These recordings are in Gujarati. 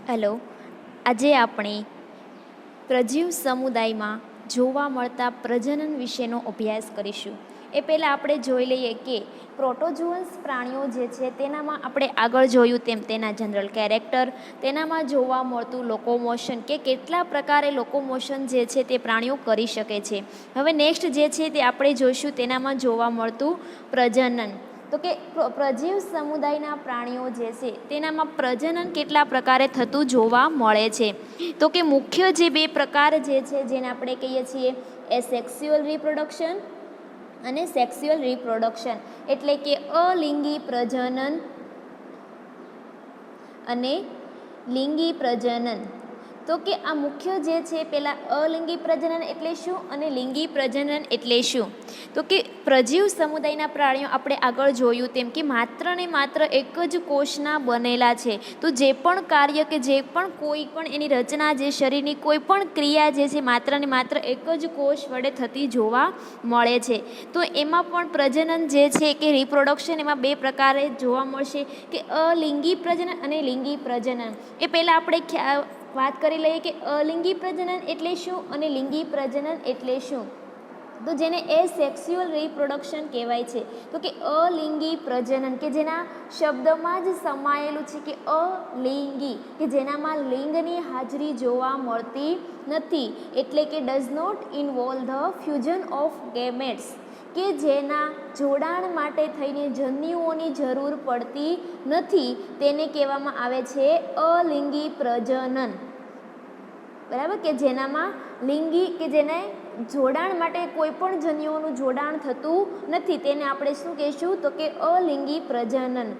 હેલો, આજે આપણે પ્રજીવ સમુદાયમાં જોવા મળતા પ્રજનન વિશેનો અભ્યાસ કરીશું. એ પહેલાં આપણે જોઈ લઈએ કે પ્રોટોઝોઅન્સ પ્રાણીઓ જે છે તેનામાં આપણે આગળ જોયું તેમ તેના જનરલ કેરેક્ટર, તેનામાં જોવા મળતું લોકોમોશન કે કેટલા પ્રકારે લોકોમોશન જે છે તે પ્રાણીઓ કરી શકે છે. હવે નેક્સ્ટ જે છે તે આપણે જોઈશું તેનામાં જોવા મળતું પ્રજનન. તો કે પ્રજીવ સમુદાયના પ્રાણીઓ જે છે તેનામાં પ્રજનન કેટલા પ્રકારે થતું જોવા મળે છે. તો કે મુખ્ય જે બે પ્રકાર જે છે જેને આપણે કહીએ છીએ એસેક્સ્યુઅલ રિપ્રોડક્શન અને સેક્સ્યુઅલ રિપ્રોડક્શન, એટલે કે અલિંગી પ્રજનન અને લિંગી પ્રજનન. તો કે આ મુખ્ય જે છે પહેલાં અલિંગી પ્રજનન એટલે શું અને લિંગી પ્રજનન એટલે શું. તો કે પ્રજીવ સમુદાયના પ્રાણીઓ આપણે આગળ જોયું તેમ કે માત્ર ને માત્ર એક જ કોષના બનેલા છે. તો જે પણ કાર્ય કે જે પણ કોઈ પણ એની રચના જે શરીરની કોઈ પણ ક્રિયા જે છે માત્ર ને માત્ર એક જ કોષ વડે થતી જોવા મળે છે. તો એમાં પણ પ્રજનન જે છે કે રિપ્રોડક્શન એમાં બે પ્રકારે જોવા મળશે કે અલિંગી પ્રજનન અને લિંગી પ્રજનન. એ પહેલાં આપણે વાત કરી લઈએ કે અલિંગી પ્રજનન એટલે શું અને લિંગી પ્રજનન એટલે શું. તો જેને એસેક્સ્યુઅલ રિપ્રોડક્શન કહેવાય છે. તો કે અલિંગી પ્રજનન કે જેના શબ્દમાં જ સમાયેલું છે કે અલિંગી, કે જેનામાં લિંગની હાજરી જોવા મળતી નથી, એટલે કે does not involve the fusion of gametes, કે જેના જોડાણ માટે થઈને જન્યુઓની જરૂર પડતી નથી, તેને કહેવામાં આવે છે અલિંગી પ્રજનન. બરાબર, કે જેનામાં લિંગી કે જેને જોડાણ માટે કોઈ પણ જન્યુઓનું જોડાણ થતું નથી તેને આપણે શું કહીશું તો કે અલિંગી પ્રજનન.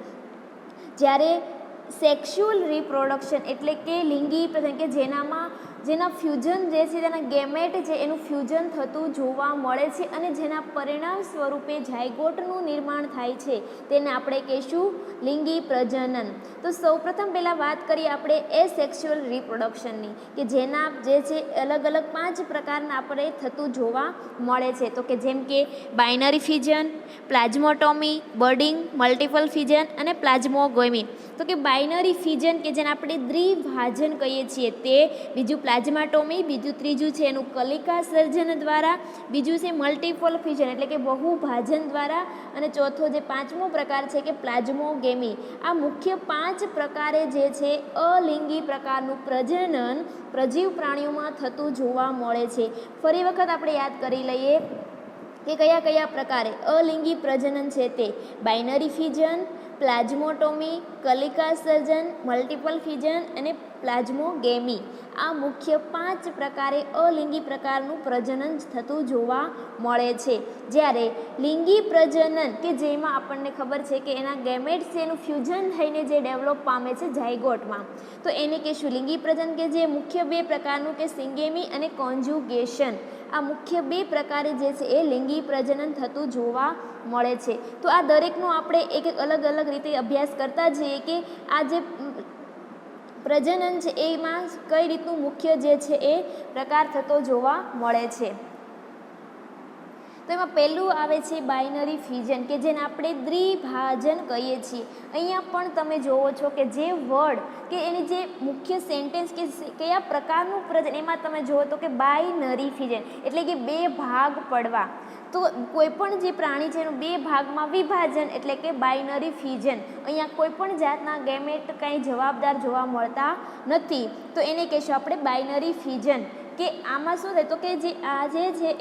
જ્યારે સેક્સ્યુઅલ રિપ્રોડક્શન એટલે કે લિંગી પ્રજનન કે જેના ફ્યુઝન જે છે તેના ગેમેટ છે એનું ફ્યુઝન થતું જોવા મળે છે અને જેના પરિણામ સ્વરૂપે ઝાયગોટનું નિર્માણ થાય છે તેને આપણે કહીશું લિંગી પ્રજનન. તો સૌપ્રથમ પહેલાં વાત કરીએ આપણે એસેક્સ્યુઅલ રિપ્રોડક્શનની, કે જેના જે છે અલગ અલગ 5 પ્રકારના આપણે થતું જોવા મળે છે. તો કે જેમ કે binary fission, plasmotomy, budding, multiple fission અને પ્લાઝ્મોગોમી. તો કે બાઇનરી ફ્યુઝન કે જેને આપણે દ્વિભાજન કહીએ છીએ તે, બીજું પ્લાઝ્માટોમી, બીજું ત્રીજું છે એનું કલિકા સર્જન દ્વારા, બીજું છે મલ્ટિપલ ફ્યુઝન એટલે કે બહુભાજન દ્વારા, અને ચોથો જે 5મો પ્રકાર છે કે પ્લાઝ્મોગેમી. આ મુખ્ય 5 પ્રકારે જે છે અલિંગી પ્રકારનું પ્રજનન પ્રજીવ પ્રાણીઓમાં થતું જોવા મળે છે. ફરી વખત આપણે યાદ કરી લઈએ કે કયા કયા પ્રકારે અલિંગી પ્રજનન છે તે બાઇનરી ફ્યુઝન, પ્લાઝ્મોટોમી, કલિકા સર્જન, મલ્ટિપલ ફ્યુઝન અને પ્લાઝ્મોગેમી. આ મુખ્ય 5 પ્રકારે અલિંગી પ્રકારનું પ્રજનન થતું જોવા મળે છે. જ્યારે લિંગી પ્રજનન કે જેમાં આપણને ખબર છે કે એના ગેમેટ્સ છે એનું ફ્યુઝન થઈને જે ડેવલપ પામે છે ઝાયગોટમાં, તો એને કહીશું લિંગી પ્રજનન, કે જે મુખ્ય 2 પ્રકારનું કે સિંગેમી અને કોન્જ્યુગેશન. આ મુખ્ય 2 પ્રકારે જે છે એ લિંગી પ્રજનન થતું જોવા મળે છે. તો આ દરેકનો આપણે એક અલગ અલગ રીતે અભ્યાસ કરતા જઈએ કે આ જે પ્રજનન છે એમાં કઈ રીતનું મુખ્ય જે છે એ પ્રકાર થતો જોવા મળે છે. તો એમાં પહેલું આવે છે બાઇનરી ફ્યુઝન, કે જેને આપણે દ્વિભાજન કહીએ છીએ. અહીંયા પણ તમે જોવો છો કે જે વર્ડ કે એની જે મુખ્ય સેન્ટેન્સ કે કયા પ્રકારનું પ્રજનન એમાં તમે જુઓ તો કે બાઇનરી ફ્યુઝન એટલે કે 2 ભાગ પડવા. તો કોઈ પણ જે પ્રાણી છે એનું 2 ભાગમાં વિભાજન એટલે કે બાઇનરી ફ્યુઝન. અહીંયા કોઈ પણ જાતના ગેમેટ કંઈ જવાબદાર જોવા મળતા નથી, તો એને કહીશું આપણે બાઇનરી ફ્યુઝન. કે આમાં શું થાય તો કે જે આ જે છે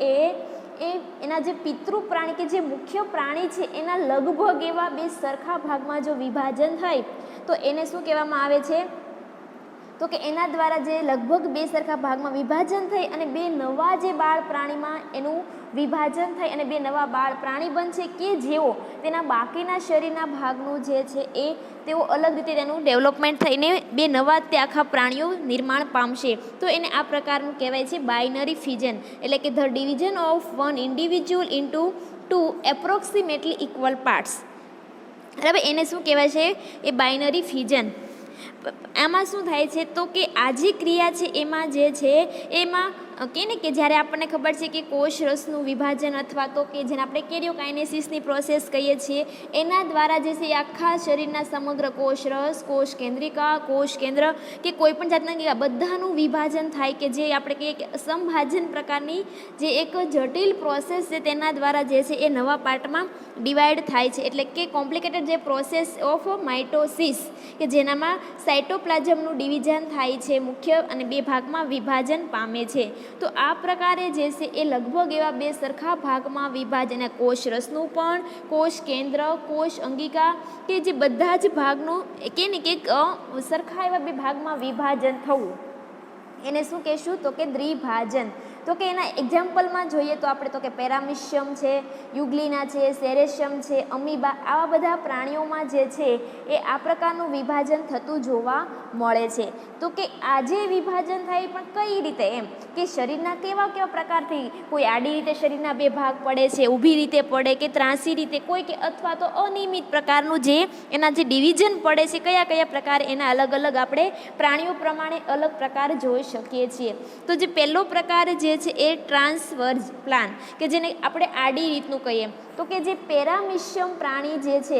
એના જે પિતૃ પ્રાણી કે જે મુખ્ય પ્રાણી છે એના લગભગ એવા 2 સરખા ભાગમાં જો વિભાજન થાય તો એને શું કહેવામાં આવે છે તો કે એના દ્વારા જે લગભગ 2 સરખા ભાગમાં વિભાજન થઈ અને 2 નવા જે બાળ પ્રાણીમાં એનું વિભાજન થાય અને 2 નવા બાળ પ્રાણી બનશે કે જેઓ તેના બાકીના શરીરના ભાગનું જે છે એ તેઓ અલગ રીતે તેનું ડેવલપમેન્ટ થઈને 2 નવા તે આખા પ્રાણીઓ નિર્માણ પામશે. તો એને આ પ્રકારનું કહેવાય છે બાઇનરી ફ્યુઝન, એટલે કે the division of one individual into 2 approximately equal parts. બરાબર, એને શું કહેવાય છે એ બાઇનરી ફ્યુઝન. આમાં શું થાય છે તો કે આ જે ક્રિયા છે એમાં જે છે એમાં કે ને કે જ્યારે આપણને ખબર છે કે કોષ રસનું વિભાજન અથવા તો કે જેને આપણે કેરિયોકાઇનેસિસની પ્રોસેસ કહીએ છીએ, એના દ્વારા જે છે એ આખા શરીરના સમગ્ર કોષ રસ, કોષ કેન્દ્રિકા, કોષ કેન્દ્ર કે કોઈપણ જાતના બધાનું વિભાજન થાય, કે જે આપણે કહીએ કે સંભાજન પ્રકારની જે એક જટિલ પ્રોસેસ છે તેના દ્વારા જે છે એ નવા પાર્ટમાં ડિવાઈડ થાય છે. એટલે કે કોમ્પ્લિકેટેડ જે પ્રોસેસ ઓફ માઇટોસિસ કે જેનામાં સાયટોપ્લાઝમનું ડિવિઝન થાય છે મુખ્ય અને બે ભાગમાં વિભાજન પામે છે. તો આ પ્રકારે જે છે એ લગભગ એવા બે સરખા ભાગમાં વિભાજન, કોષ રસનું પણ, કોષ કેન્દ્ર, કોષ અંગિકા કે જે બધા જ ભાગનું કે ને કે સરખા એવા બે ભાગમાં વિભાજન થવું, એને શું કહેશું તો કે દ્વિભાજન. તો કે એના એક્ઝામ્પલમાં જોઈએ તો આપણે તો કે પેરામિશિયમ છે, યુગ્લિના છે, સેરેશિયમ છે, અમીબા, આવા બધા પ્રાણીઓમાં જે છે એ આ પ્રકારનું વિભાજન થતું જોવા મળે છે. તો કે આ જે વિભાજન થાય પણ કઈ રીતે, એમ કે શરીરના કેવા કેવા પ્રકારથી, કોઈ આડી રીતે શરીરના બે ભાગ પડે છે, ઊભી રીતે પડે કે ત્રાંસી રીતે કોઈ, કે અથવા તો અનિયમિત પ્રકારનું જે એના જે ડિવિઝન પડે છે, કયા કયા પ્રકાર, એના અલગ અલગ આપણે પ્રાણીઓ પ્રમાણે અલગ પ્રકાર જોઈ શકીએ છીએ. તો જે પહેલો પ્રકાર જે છે એ ટ્રાન્સવર્સ પ્લાન, કે જેને આપણે આડી રીતનું કહીએ, તો કે જે પેરામિશિયમ પ્રાણી જે છે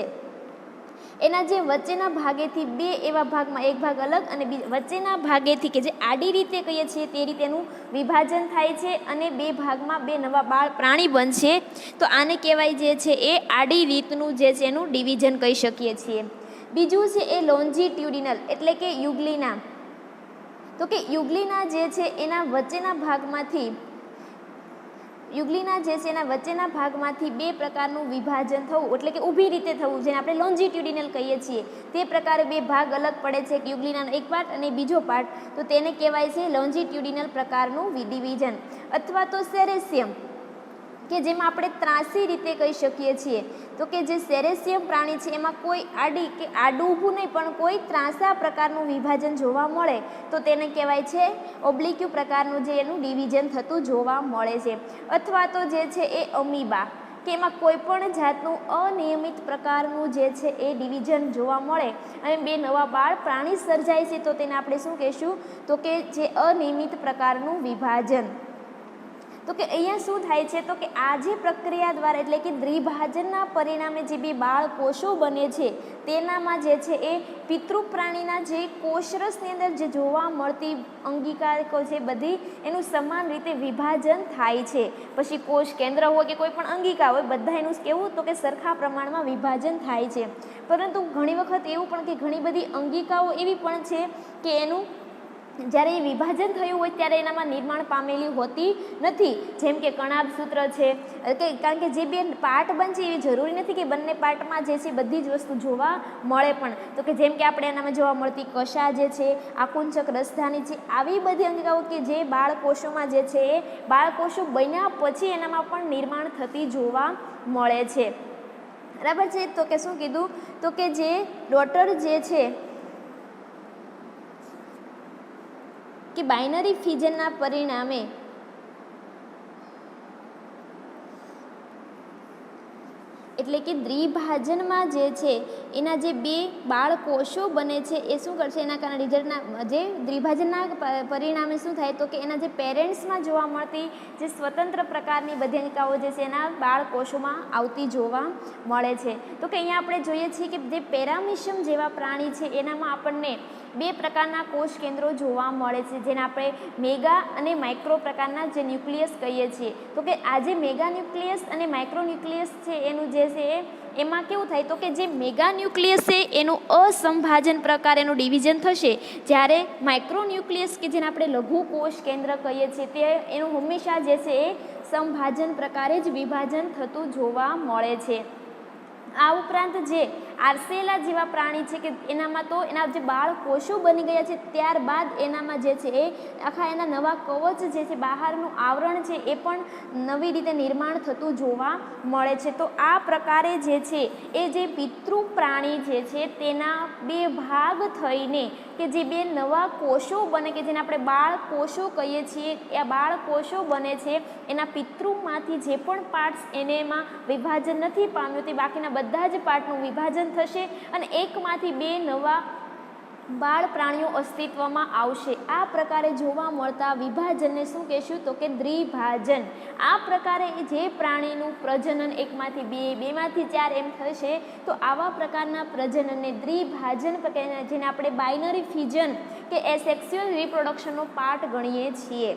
એના જે વચ્ચેના ભાગેથી બે એવા ભાગમાં, એક ભાગ અલગ અને વચ્ચેના ભાગેથી કે જે આડી રીતે કહીએ છીએ તે રીતેનું વિભાજન થાય છે અને બે ભાગમાં બે નવા બાળ પ્રાણી બનશે. તો આને કહેવાય જે છે એ આડી રીતનું જે છે એનું ડિવિઝન કહી શકીએ છીએ. બીજું છે એ લોન્જીટ્યુડિનલ એટલે કે યુગ્લિના. તો કે યુગ્લિના જે છે એના વચ્ચેના ભાગમાંથી, યુગ્લિના જે છે એના વચ્ચેના ભાગમાંથી બે પ્રકારનું વિભાજન થવું, એટલે કે ઊભી રીતે થવું, જેને આપણે લોન્જીટ્યુડિનલ કહીએ છીએ. તે પ્રકારે બે ભાગ અલગ પડે છે, યુગ્લિનાનો એક પાર્ટ અને બીજો પાર્ટ, તો તેને કહેવાય છે લોન્જીટ્યુડિનલ પ્રકારનું ડિવિઝન. અથવા તો સેરેશિયમ, કે જેમાં આપણે ત્રાંસી રીતે કહી શકીએ છીએ. તો કે જે સેરેશિયમ પ્રાણી છે એમાં કોઈ આડી કે આડું ઊભું નહીં પણ કોઈ ત્રાંસા પ્રકારનું વિભાજન જોવા મળે તો તેને કહેવાય છે ઓબ્લિક્યુ પ્રકારનું જે એનું ડિવિઝન થતું જોવા મળે છે. અથવા તો જે છે એ અમીબા, કે એમાં કોઈ પણ જાતનું અનિયમિત પ્રકારનું જે છે એ ડિવિઝન જોવા મળે અને બે નવા બાળ પ્રાણી સર્જાય છે, તો તેને આપણે શું કહીશું તો કે જે અનિયમિત પ્રકારનું વિભાજન. તો કે અહીંયા શું થાય છે તો કે આ જે પ્રક્રિયા દ્વારા એટલે કે દ્વિભાજનના પરિણામે જે બે બાળ કોષો બને છે તેનામાં જે છે એ પિતૃ પ્રાણીના જે કોષરસની અંદર જે જોવા મળતી અંગિકાઓ છે બધી એનું સમાન રીતે વિભાજન થાય છે. પછી કોષ કેન્દ્ર હોય કે કોઈ પણ અંગિકા હોય, બધા એનું કેવું તો કે સરખા પ્રમાણમાં વિભાજન થાય છે. પરંતુ ઘણી વખત એવું પણ કે ઘણી બધી અંગિકાઓ એવી પણ છે કે એનું જ્યારે એ વિભાજન થયું હોય ત્યારે એનામાં નિર્માણ પામેલી હોતી નથી. જેમ કે કણાભ સૂત્ર છે, કારણ કે જે બે પાર્ટ બનશે એવી જરૂરી નથી કે બંને પાર્ટમાં જે છે બધી જ વસ્તુ જોવા મળે. પણ તો કે જેમ કે આપણે એનામાં જોવા મળતી કશા જે છે, આકુંચક રસધાની છે, આવી બધી અંગિકાઓ કે જે બાળકોષોમાં જે છે એ બાળકોષો બન્યા પછી એનામાં પણ નિર્માણ થતી જોવા મળે છે. બરાબર છે. તો કે શું કીધું તો કે જે ડોટર જે છે કે બાઇનરી ફિઝનના પરિણામે એટલે કે દ્વિભાજનમાં જે છે એના જે બે બાળકોષો બને છે એ શું કરશે, એના કારણે રિઝલ્ટના જે દ્વિભાજનના પરિણામે શું થાય તો કે એના જે પેરેન્ટ્સમાં જોવા મળતી જે સ્વતંત્ર પ્રકારની બધી અંગિકાઓ જે છે એના બાળકોષોમાં આવતી જોવા મળે છે. તો કે અહીંયા આપણે જોઈએ છીએ કે જે પેરામિશિયમ જેવા પ્રાણી છે એનામાં આપણને બે પ્રકારના કોષ કેન્દ્રો જોવા મળે છે, જેને આપણે મેગા અને માઇક્રો પ્રકારના જે ન્યુક્લિયસ કહીએ છીએ. તો કે આ જે મેગા ન્યુક્લિયસ અને માઇક્રો ન્યુક્લિયસ છે એનું જે છે એમાં કેવું થાય તો કે જે મેગા ન્યુક્લિયસ છે એનું અસંભાજન પ્રકાર એનું ડિવિઝન થશે, જ્યારે માઇક્રો ન્યુક્લિયસ કે જેને આપણે લઘુ કોષ કેન્દ્ર કહીએ છીએ તે એનું હંમેશા જે છે એ સંભાજન પ્રકારે જ વિભાજન થતું જોવા મળે છે. આ ઉપરાંત જે આર્સેલા જેવા પ્રાણી છે કે એનામાં તો એના જે બાળ કોષો બની ગયા છે ત્યારબાદ એનામાં જે છે એ આખા એના નવા કવચ જે છે બહારનું આવરણ છે એ પણ નવી રીતે નિર્માણ થતું જોવા મળે છે. તો આ પ્રકારે જે છે એ જે પિતૃ પ્રાણી જે છે તેના બે ભાગ થઈને કે જે બે નવા કોષો બને કે જેને આપણે બાળ કોષો કહીએ છીએ, એ બાળ કોષો બને છે એના પિતૃમાંથી જે પણ પાર્ટ્સ એમાં વિભાજન નથી પામ્યું તે બાકીના બધા જ પાર્ટનું વિભાજન થશે અને એકમાંથી બે નવા બાળ પ્રાણીઓ અસ્તિત્વમાં આવશે. આ પ્રકારે જોવા મળતા વિભાજનને શું કહેશું? તો કે દ્વિભાજન. આ પ્રકારે જે પ્રાણીનું પ્રજનન એકમાંથી બે, બેમાંથી ચાર એમ થશે તો આવા પ્રકારના પ્રજનનને દ્વિભાજન, જેને આપણે બાઇનરી ફિઝન કે એસેક્સ્યુઅલ રિપ્રોડક્શનનો પાર્ટ ગણીએ છીએ.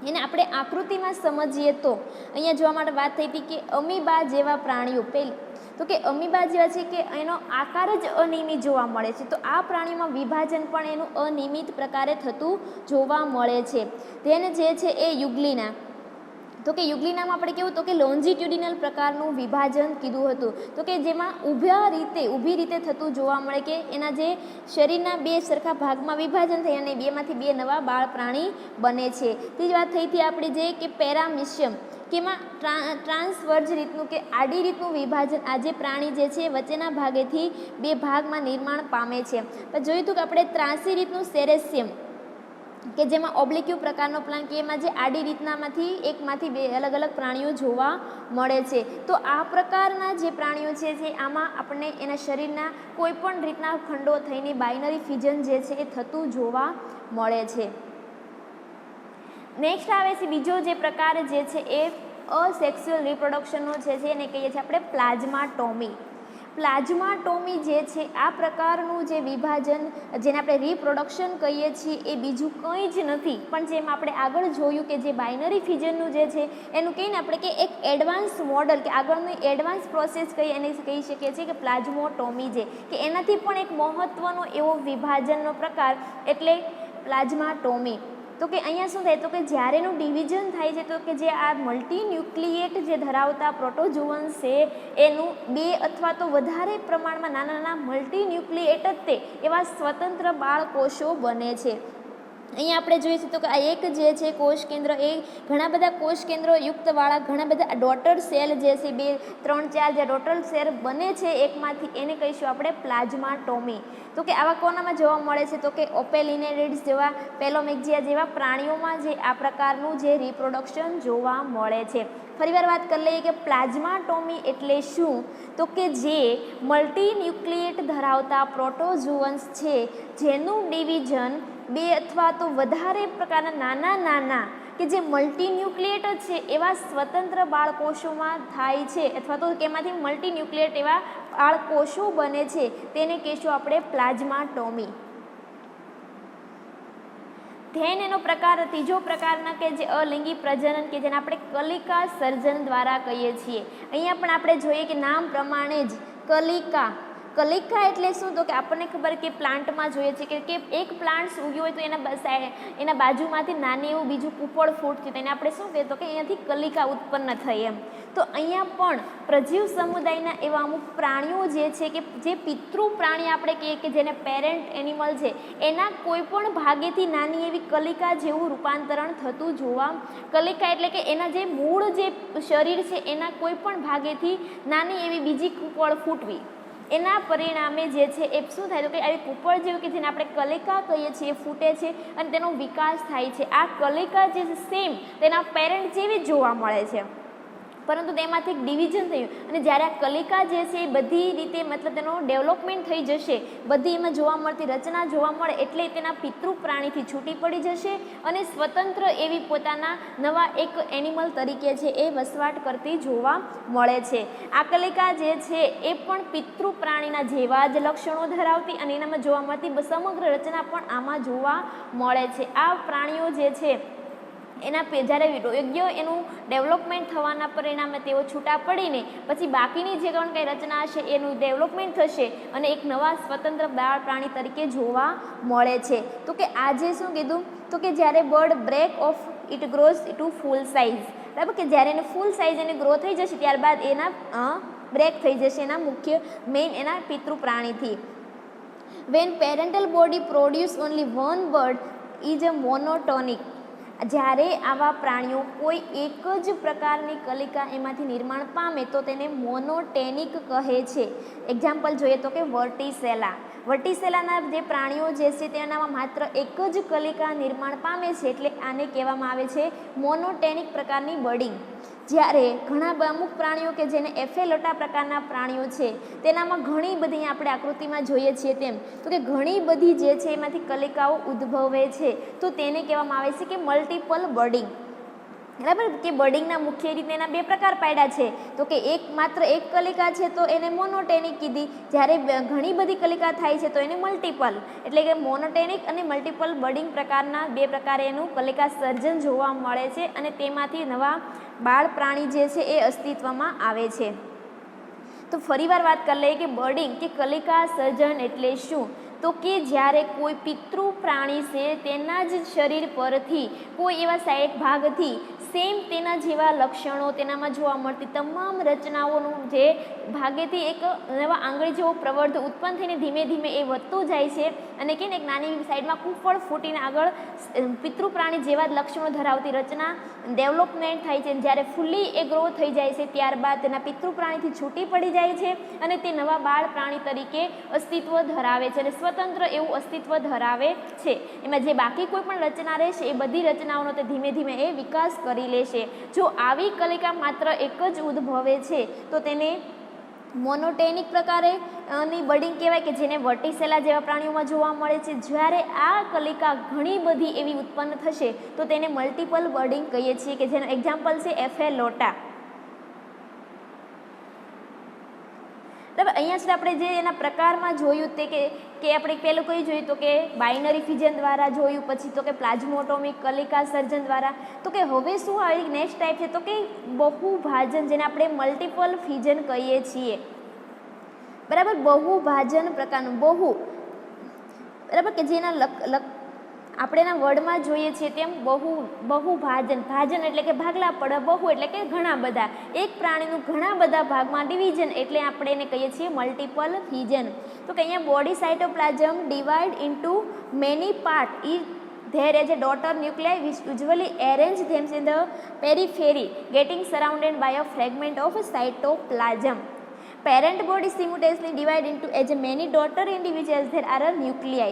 એને આપણે આકૃતિમાં સમજીએ તો અહીંયા જોવા માટે વાત થઈ હતી કે અમીબા જેવા પ્રાણીઓ, તો કે અમીબા જેવા છે કે એનો આકાર જ અનિયમિત જોવા મળે છે. તો આ પ્રાણીમાં વિભાજન પણ એનું અનિયમિત પ્રકારે થતું જોવા મળે છે. તેને જે છે એ યુગ્લિના, તો કે યુગ્લિનામાં આપણે કેવું, તો કે લોન્જિટ્યુડિનલ પ્રકારનું વિભાજન કીધું હતું. તો કે જેમાં ઊભી રીતે થતું જોવા મળે કે એના જે શરીરના બે સરખા ભાગમાં વિભાજન થઈ અને બેમાંથી બે નવા બાળ પ્રાણી બને છે. તે જ વાત થઈ હતી આપણે જે કે પેરામિશિયમ, કે એમાં ટ્રાન્સવર્જ રીતનું કે આડી રીતનું વિભાજન આ જે પ્રાણી જે છે વચ્ચેના ભાગેથી બે ભાગમાં નિર્માણ પામે છે. પછી જોયું હતું કે આપણે ત્રાસી રીતનું સેરેસિયમ, કે જેમાં ઓબ્લિક્યુ પ્રકારનો પ્લાન્ટ, કે એમાં જે આડી રીતનામાંથી એકમાંથી બે અલગ અલગ પ્રાણીઓ જોવા મળે છે. તો આ પ્રકારના જે પ્રાણીઓ છે આમાં આપણને એના શરીરના કોઈ પણ રીતના ખંડો થઈને બાઇનરી ફિઝન જે છે એ થતું જોવા મળે છે. નેક્સ્ટ આવે છે બીજો જે પ્રકાર જે છે એ અસેક્સ્યુઅલ રિપ્રોડક્શનનો છે એને કહીએ છીએ આપણે પ્લાઝ્માટોમી. પ્લાઝ્માટોમી જે છે આ પ્રકારનું જે વિભાજન, જેને આપણે રિપ્રોડક્શન કહીએ છીએ, એ બીજું કંઈ જ નથી પણ જેમ આપણે આગળ જોયું કે જે બાઇનરી ફિઝનનું જે છે એનું કહીને આપણે કે એક એડવાન્સ મોડલ કે આગળની એડવાન્સ પ્રોસેસ એને કહી શકીએ છીએ કે પ્લાઝ્મોટોમી, જે કે એનાથી પણ એક મહત્ત્વનો એવો વિભાજનનો પ્રકાર એટલે પ્લાઝ્માટોમી. તો કે અહીંયા શું થાય, તો કે જ્યારે એનું ડિવિઝન થાય છે તો કે જે આ મલ્ટીન્યુક્લિએટ જે ધરાવતા પ્રોટોઝોઅન્સ છે એનું બે અથવા તો વધારે પ્રમાણમાં નાના નાના મલ્ટીન્યુક્લિએટ જ તે એવા સ્વતંત્ર બાળકોષો બને છે. અહીંયા આપણે જોઈશું તો કે આ એક જે છે કોષ કેન્દ્ર, એ ઘણા બધા કોષ કેન્દ્રો યુક્તવાળા ઘણા બધા ડોટર સેલ જે છે 2, 3, 4 જે ડોટર સેલ બને છે એકમાંથી, એને કહીશું આપણે પ્લાઝ્માટોમી. તો કે આવા કોનામાં જોવા મળે છે, તો કે ઓપેલિનેરિડ્સ જેવા, પેલોમેક્ઝિયા જેવા પ્રાણીઓમાં જે આ પ્રકારનું જે રિપ્રોડક્શન જોવા મળે છે. ફરીવાર વાત કરી લઈએ કે પ્લાઝ્માટોમી એટલે શું, તો કે જે મલ્ટીન્યુક્લિએટ ધરાવતા પ્રોટોઝોઅન્સ છે જેનું ડિવિઝન બે અથવા તો વધારે પ્રકારના નાના કે જે મલ્ટીન્યુક્લિએટ છે એવા સ્વતંત્ર બાળકોષોમાં થાય છે અથવા તો કેમાંથી મલ્ટીન્યુક્લિએટ એવા બાળકોષો બને છે તેને કહીશું આપણે પ્લાઝ્માટોમી. ધેન એનો પ્રકાર ત્રીજો પ્રકારના કે જે અલિંગી પ્રજનન કે જેને આપણે કલિકા સર્જન દ્વારા કહીએ છીએ. અહીંયા પણ આપણે જોઈએ કે નામ પ્રમાણે જ કલિકા એટલે શું, તો કે આપણને ખબર કે પ્લાન્ટમાં જોઈએ છે કે એક પ્લાન્ટ ઉગ્યો હોય તો એના બાજુમાંથી નાની એવું બીજું કૂપળ ફૂટતી તેને આપણે શું કહીએ, તો કે અહીંયાથી કલિકા ઉત્પન્ન થઈ એમ. તો અહીંયા પણ પ્રજીવ સમુદાયના એવા અમુક પ્રાણીઓ જે છે કે જે પિતૃ પ્રાણી આપણે કહીએ કે જેને પેરેન્ટ એનિમલ છે એના કોઈ પણ ભાગેથી નાની એવી કલિકા જેવું રૂપાંતરણ થતું જોવા, કલિકા એટલે કે એના જે મૂળ જે શરીર છે એના કોઈ પણ ભાગેથી નાની એવી બીજી કૂપળ ફૂટવી, એના પરિણામે જે છે એ શું થાય, તો કે આવી કૂપળ જેવું કે જેને આપણે કલિકા કહીએ છીએ ફૂટે છે અને તેનો વિકાસ થાય છે. આ કલિકા જે છે સેમ તેના પેરેન્ટ જેવી જ જોવા મળે છે પરંતુ તેમાંથી એક ડિવિઝન થયું અને જ્યારે આ કલિકા જે છે એ બધી રીતે મતલબ તેનો ડેવલપમેન્ટ થઈ જશે, બધી એમાં જોવા મળતી રચના જોવા મળે એટલે તેના પિતૃ પ્રાણીથી છૂટી પડી જશે અને સ્વતંત્ર એવી પોતાના નવા એક એનિમલ તરીકે છે એ વસવાટ કરતી જોવા મળે છે. આ કલિકા જે છે એ પણ પિતૃ પ્રાણીના જેવા જ લક્ષણો ધરાવતી અને એનામાં જોવા મળતી સમગ્ર રચના પણ આમાં જોવા મળે છે. આ પ્રાણીઓ જે છે એના જ્યારે યોગ્ય એનું ડેવલપમેન્ટ થવાના પરિણામે તેઓ છૂટા પડીને પછી બાકીની જે કંઈ રચના હશે એનું ડેવલપમેન્ટ થશે અને એક નવા સ્વતંત્ર બાળ પ્રાણી તરીકે જોવા મળે છે. તો કે આજે શું કીધું, તો કે જ્યારે bud break of it grows to full size, બરાબર, કે જ્યારે એને ફૂલ સાઇઝ એને ગ્રો થઈ જશે ત્યારબાદ એના બ્રેક થઈ જશે એના મુખ્ય મેઇન એના પિતૃ પ્રાણીથી. When parental body produce only one bud is a monotomic, જ્યારે આવા પ્રાણીઓ કોઈ એક જ પ્રકારની કલિકા એમાંથી નિર્માણ પામે તો તેને મોનોટેનિક કહે છે. એક્ઝામ્પલ જોઈએ તો કે વર્ટિસેલા, વર્ટિસેલાના જે પ્રાણીઓ જે છે તેનામાં માત્ર એક જ કલિકા નિર્માણ પામે છે, એટલે આને કહેવામાં આવે છે મોનોટેનિક પ્રકારની બર્ડિંગ. જ્યારે ઘણા અમુક પ્રાણીઓ કે જેને એફેલોટા પ્રકારના પ્રાણીઓ છે તેનામાં ઘણી બધી આપણે આકૃતિમાં જોઈએ છીએ તેમ તો કે ઘણી બધી જે છે એમાંથી કલિકાઓ ઉદ્ભવે છે, તો તેને કહેવામાં આવે છે કે મલ્ટિપલ બર્ડિંગ. બરાબર કે બર્ડિંગના મુખ્ય રીતે એના બે પ્રકાર પાડ્યા છે, તો કે માત્ર એક કલિકા છે તો એને મોનોટેનિક કીધી, જ્યારે ઘણી બધી કલિકા થાય છે તો એને મલ્ટિપલ, એટલે કે મોનોટેનિક અને મલ્ટિપલ બર્ડિંગ પ્રકારના બે પ્રકારે એનું કલિકા સર્જન જોવા મળે છે અને તેમાંથી નવા બાળ પ્રાણી જે છે એ અસ્તિત્વમાં આવે છે. તો ફરીવાર વાત કરી લઈએ કે બર્ડિંગ કે કલિકા સર્જન એટલે શું, તો કે જ્યારે કોઈ પિતૃ પ્રાણી છે તેના જ શરીર પરથી કોઈ એવા સાઈડ ભાગથી સેમ તેના જેવા લક્ષણો તેનામાં જોવા મળતી તમામ રચનાઓનું જે ભાગેથી એક નવા આંગળી જેવો પ્રવર્ધ ઉત્પન્ન થઈને ધીમે ધીમે એ વધતું જાય છે અને કે એક નાની સાઈડમાં કુફળ ફૂટીને આગળ પિતૃ પ્રાણી જેવા જ લક્ષણો ધરાવતી રચના ડેવલપમેન્ટ થાય છે. જ્યારે ફૂલ્લી એ ગ્રો થઈ જાય છે ત્યારબાદ તેના પિતૃ પ્રાણીથી છૂટી પડી જાય છે અને તે નવા બાળ પ્રાણી તરીકે અસ્તિત્વ ધરાવે છે અને સ્વતંત્ર એવું અસ્તિત્વ ધરાવે છે. એમાં જે બાકી કોઈ પણ રચના રહેશે એ બધી રચનાઓનો તે ધીમે ધીમે એ વિકાસ કરી લેશે. જો આવી કલિકા માત્ર એક જ ઉદ્ભવે છે તો તેને મોનોટેનિક પ્રકારે ની બર્ડિંગ કહેવાય કે જેને વર્ટિસેલા જેવા પ્રાણીઓમાં જોવા મળે છે. જ્યારે આ કલિકા ઘણી બધી એવી ઉત્પન્ન થશે તો તેને મલ્ટિપલ બર્ડિંગ કહીએ છીએ કે જેનું એક્ઝામ્પલ છે એફેલોટા. બરાબર, અહીંયા સુધી આપણે જે એના પ્રકારમાં જોયું તે કે આપણે પહેલું કઈ જોયું તો કે બાઇનરી ફિઝન દ્વારા જોયું, પછી તો કે પ્લાઝ્મોટોમિક કલિકા સર્જન દ્વારા. તો કે હવે શું આવે નેક્સ્ટ ટાઈપ છે તો કે બહુભાજન, જેને આપણે મલ્ટિપલ ફિઝન કહીએ છીએ. બરાબર, બહુભાજન પ્રકારનું બરાબર કે જેના આપણે એના વર્ડમાં જોઈએ છીએ તેમ બહુભાજન, ભાજન એટલે કે ભાગલા પડે, બહુ એટલે કે ઘણા બધા, એક પ્રાણીનું ઘણા બધા ભાગમાં ડિવિઝન એટલે આપણે એને કહીએ છીએ મલ્ટિપલ ફિઝન. તો કે અહીંયા body cytoplasm divide into many part there is a daughter nuclei which usually arrange themselves in the periphery getting surrounded by a fragment of cytoplasm. Parent body simultaneously divide into as many daughter individuals there are nuclei.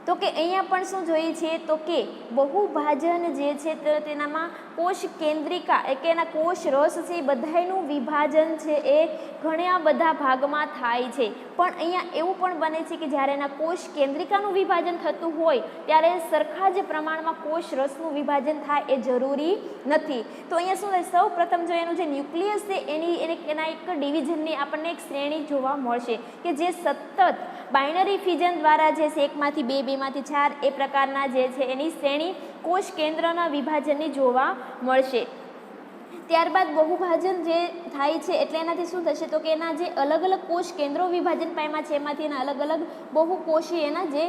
તો કે અહીંયા પણ શું જોઈએ છીએ તો કે બહુભાજન જે છે તેનામાં કોષ કેન્દ્રિકા કે એના કોષ રસ છે એ બધાયનું વિભાજન છે એ ઘણા બધા ભાગમાં થાય છે. પણ અહીંયા એવું પણ બને છે કે જ્યારે એના કોષ કેન્દ્રિકાનું વિભાજન થતું હોય ત્યારે સરખા જ પ્રમાણમાં કોષ રસનું વિભાજન થાય એ જરૂરી નથી. તો અહીંયા શું થાય, સૌ પ્રથમ જો એનું જે ન્યુક્લિયસ છે એના એક ડિવિઝનની આપણને એક શ્રેણી જોવા મળશે કે જે સતત બાઇનરી ફિઝન દ્વારા જે છે એકમાંથી બે, બેમાંથી ચાર એ પ્રકારના જે છે એની શ્રેણી કોષ કેન્દ્રના વિભાજનની જોવા મળશે. ત્યારબાદ બહુભાજન જે થાય છે એટલે એનાથી શું થશે તો કે એના જે અલગ અલગ કોષ કેન્દ્રો વિભાજન પામ્યા છે એમાંથી એના અલગ અલગ બહુકોષી એના જે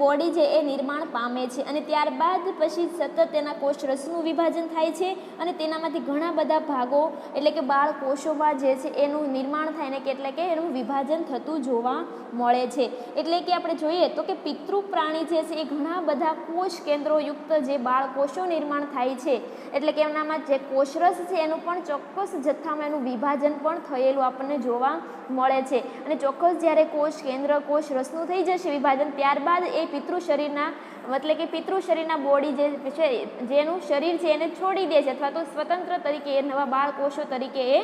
બોડી છે એ નિર્માણ પામે છે અને ત્યારબાદ પછી સતત એના કોષ રસનું વિભાજન થાય છે અને તેનામાંથી ઘણા બધા ભાગો એટલે કે બાળ કોષોમાં જે છે એનું નિર્માણ થાય ને કે એટલે કે એનું વિભાજન થતું જોવા મળે છે. એટલે કે આપણે જોઈએ તો કે પિતૃ પ્રાણી જે છે એ ઘણા બધા કોષ કેન્દ્રોયુક્ત જે બાળ કોષો નિર્માણ થાય છે એટલે કે એમનામાં જે કોષરસ છે એનું પણ ચોક્કસ જથ્થામાં એનું વિભાજન પણ થયેલું આપણને જોવા મળે છે અને ચોક્કસ જ્યારે કોષ કેન્દ્ર કોષ રસનું થઈ જશે વિભાજન ત્યારબાદ એ પિતૃ શરીરના એટલે કે પિતૃ શરીરના બોડી જે છે જેનું શરીર છે એને છોડી દે છે અથવા તો સ્વતંત્ર તરીકે એ નવા બાળ કોષો તરીકે એ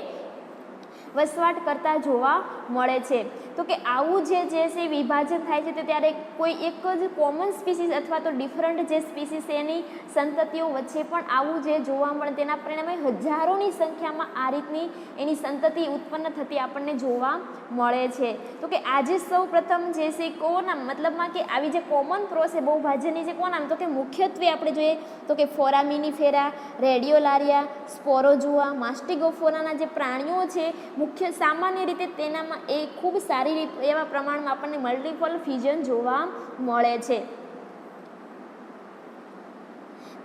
વસવાટ કરતા જોવા મળે છે. તો કે આવું જે છે વિભાજન થાય છે તે ત્યારે કોઈ એક જ કોમન સ્પીસીસ અથવા તો ડિફરન્ટ જે સ્પીસીસ એની સંતતિઓ વચ્ચે પણ આવું જે જોવા મળે તેના પરિણામે હજારોની સંખ્યામાં આ રીતની એની સંતતિ ઉત્પન્ન થતી આપણને જોવા મળે છે. તો કે આજે સૌ પ્રથમ જે છે કોના મતલબમાં કે આવી જે કોમન પ્રોસેસ બહુભાજનની જે કોના તો કે મુખ્યત્વે આપણે જોઈએ તો કે ફોરામિનીફેરા, રેડિયોલારિયા, સ્પોરોજુઆ, માસ્ટિગોફોરાના જે પ્રાણીઓ છે મુખ્ય સામાન્ય રીતે તેનામાં એ ખૂબ સારી રીતે એવા પ્રમાણમાં આપણને મલ્ટિપલ ફ્યુઝન જોવા મળે છે.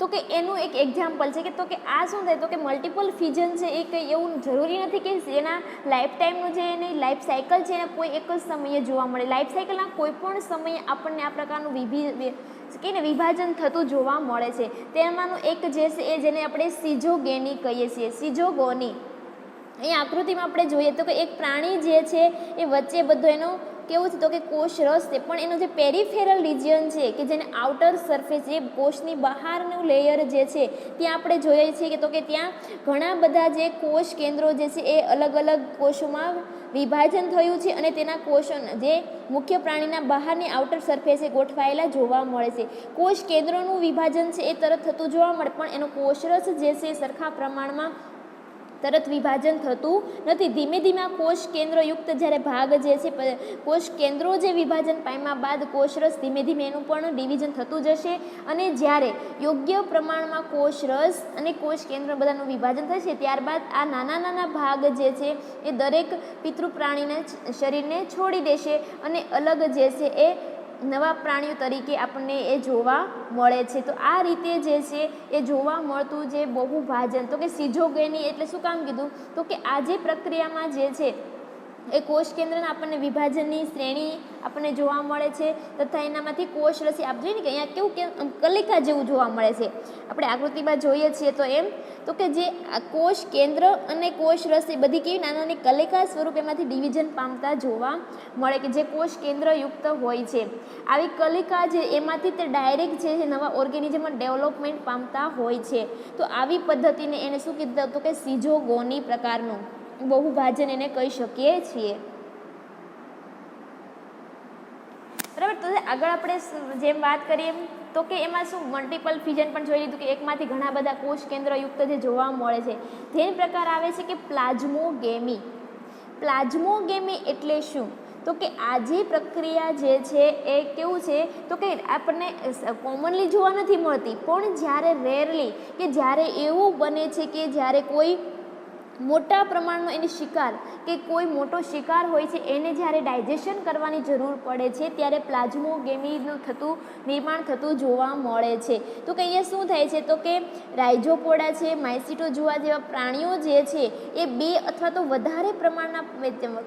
તો કે એનું એક એક્ઝામ્પલ છે કે તો કે આ શું થાય તો કે મલ્ટિપલ ફ્યુઝન છે એ કંઈ એવું જરૂરી નથી કે એના લાઈફ ટાઈમનું જે એની લાઈફ સાયકલ છે એને કોઈ એક જ સમયે જોવા મળે. લાઈફ સાયકલના કોઈ પણ સમયે આપણને આ પ્રકારનું વિભાજન થતું જોવા મળે છે. તેમાંનું એક જે છે એ જેને આપણે સિઝોગેની કહીએ છીએ, સિઝોગોની. અહીં આકૃતિમાં આપણે જોઈએ તો કે એક પ્રાણી જે છે એ વચ્ચે બધો એનો કેવું છે તો કે કોષ રસ છે, પણ એનો જે પેરિફેરલ રિજિયન છે કે જેને આઉટર સરફેસ, જે કોષની બહારનું લેયર જે છે ત્યાં આપણે જોઈએ છીએ કે તો કે ત્યાં ઘણા બધા જે કોષ કેન્દ્રો જે છે એ અલગ અલગ કોષોમાં વિભાજન થયું છે અને તેના કોષો જે મુખ્ય પ્રાણીના બહારની આઉટર સરફેસે ગોઠવાયેલા જોવા મળે છે. કોષ કેન્દ્રોનું વિભાજન છે એ તરત થતું જોવા મળે, પણ એનો કોષરસ જે છે સરખા પ્રમાણમાં તરત વિભાજન થતું નથી. ધીમે ધીમે આ કોષ કેન્દ્રયુક્ત જ્યારે ભાગ જે છે, કોષ કેન્દ્રો જે વિભાજન પામ્યા બાદ કોષરસ ધીમે ધીમે એનું પણ ડિવિઝન થતું જશે અને જ્યારે યોગ્ય પ્રમાણમાં કોષરસ અને કોષ કેન્દ્ર બધાનું વિભાજન થશે ત્યારબાદ આ નાના નાના ભાગ જે છે એ દરેક પિતૃ પ્રાણીને શરીરને છોડી દેશે અને અલગ જે છે એ નવા પ્રાણીઓ તરીકે આપણને એ જોવા મળે છે. તો આ રીતે જે છે એ જોવા મળતું જે બહુભાજન, તો કે સિઝોગેની એટલે શું કામ કીધું તો કે આ જે પ્રક્રિયામાં જે છે એ કોષ કેન્દ્રના આપણને વિભાજનની શ્રેણી આપણને જોવા મળે છે તથા એનામાંથી કોષ રસી આપ જોઈએ ને કે અહીંયા કેવું કે કલિકા જેવું જોવા મળે છે. આપણે આકૃતિમાં જોઈએ છીએ તો એમ તો કે જે કોષ કેન્દ્ર અને કોષ રસી બધી કેવી નાની નાની કલિકા સ્વરૂપે એમાંથી ડિવિઝન પામતા જોવા મળે કે જે કોષ કેન્દ્રયુક્ત હોય છે. આવી કલિકા જે એમાંથી તે ડાયરેક્ટ જે નવા ઓર્ગેનિઝમમાં ડેવલપમેન્ટ પામતા હોય છે. તો આવી પદ્ધતિને એને શું કીધું તો કે સિઝોગોની પ્રકારનું બહુભાજન એને કહી શકીએ છીએ. બરાબર. તો આગળ આપણે જેમ વાત કરીએ તો કે એમાં શું મલ્ટિપલ ફ્યુઝન પણ જોઈ લીધું કે એકમાંથી ઘણા બધા કોષ કેન્દ્રયુક્ત જે જોવા મળે છે. તે પ્રકાર આવે છે કે પ્લાઝ્મોગેમી. પ્લાઝ્મોગેમી એટલે શું તો કે આ જે પ્રક્રિયા જે છે એ કેવું છે તો કે આપણને કોમનલી જોવા નથી મળતી, પણ જ્યારે રેરલી કે જ્યારે એવું બને છે કે જ્યારે કોઈ મોટા પ્રમાણનો એની શિકાર કે કોઈ મોટો શિકાર હોય છે એને જ્યારે ડાયજેશન કરવાની જરૂર પડે છે ત્યારે પ્લાઝ્મોગેમીનું નિર્માણ થતું જોવા મળે છે. તો કે અહીંયા શું થાય છે તો કે રાઇઝોપોડા છે, માયસિટોજુઆ જેવા પ્રાણીઓ જે છે એ બે અથવા તો વધારે પ્રમાણના